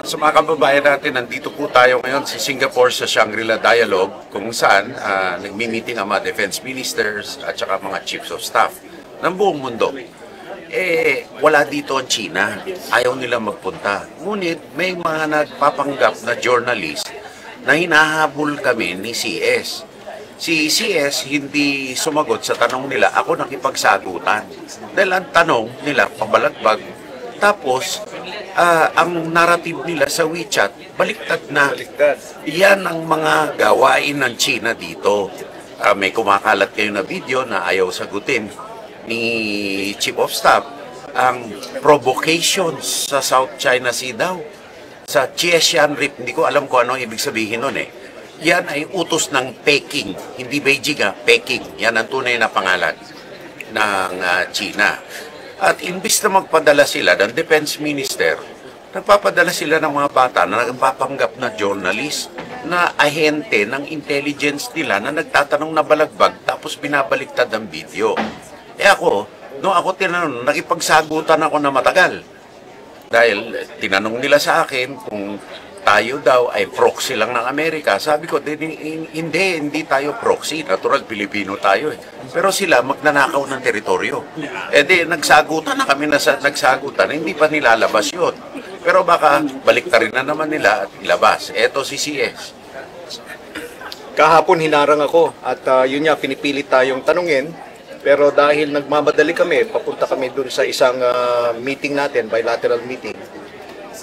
Sa mga kababayan natin, nandito po tayo ngayon sa Singapore sa Shangri-La Dialogue kung saan nagmi-meeting ang mga defense ministers at saka mga chiefs of staff ng buong mundo. Wala dito ang China. Ayaw nila magpunta. Ngunit may mga nagpapanggap na journalist na hinahabol kami ni CS. Si CS hindi sumagot sa tanong nila. Ako nakipagsagutan. Dahil ang tanong nila, pabalagbag. Tapos, ang narrative nila sa WeChat, baliktad na. Yan ang mga gawain ng China dito. May kumakalat kayo na video na ayaw sagutin ni Chief of Staff. Ang provocations sa South China Sea daw. Sa Chiexian Reef, hindi ko alam kung ano ibig sabihin nun eh. Yan ay utos ng Peking, hindi Beijing Peking. Yan ang tunay na pangalan ng China. At imbis na magpadala sila ng Defense Minister, nagpapadala sila ng mga bata na nagpapanggap na journalist, na ahente ng intelligence nila na nagtatanong na balagbag tapos binabaliktad ang video. Nung ako tinanong, nakipagsagutan ako na matagal. Dahil tinanong nila sa akin kung tayo daw ay proxy lang ng Amerika. Sabi ko, hindi tayo proxy. Natural, Pilipino tayo eh. Pero sila magnanakaw ng teritoryo. Nagsagutan na kami nagsagutan. Hindi pa nilalabas yun. Pero baka baliktarin na naman nila at ilabas. Eto si CS. Kahapon hinarang ako at yun nga, pinipilit tayong tanungin. Pero dahil nagmamadali kami, papunta kami dun sa isang meeting natin, bilateral meeting.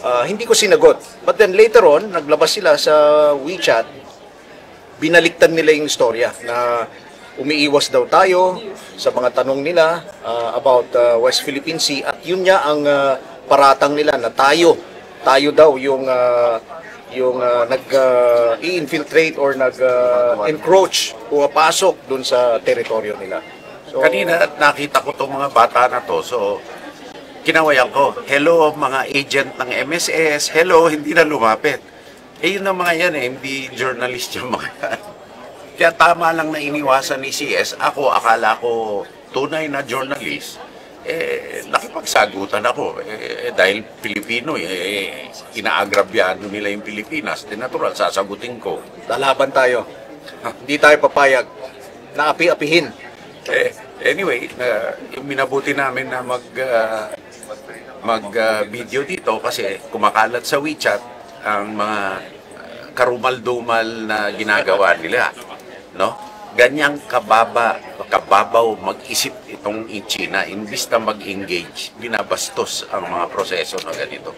Hindi ko sinagot. But then later on, naglabas sila sa WeChat, binaliktad nila yung istorya na umiiwas daw tayo sa mga tanong nila about West Philippine Sea at yun nga ang paratang nila na tayo daw yung nag-i-infiltrate or nag-encroach, pumapasok dun sa teritoryo nila. So, kanina nakita ko itong mga bata na to, so kinawayan ko, hello mga agent ng MSS, hello, hindi na lumapit. Yun ang mga yan hindi journalist yung mga yan. Kaya tama lang na iniwasan ni CS, akala ko tunay na journalist, nakipagsagutan ako. Dahil Pilipino, inaagrabyado nila yung Pilipinas, natural, sasagutin ko. Lalaban tayo. Hindi tayo papayag na api-apihin. Anyway, minabuti namin na mag-video dito kasi kumakalat sa WeChat ang mga karumal-dumal na ginagawa nila, no? Ganyang kababaw mag-isip itong China, imbis na mag-engage, binabastos ang mga proseso na ganito.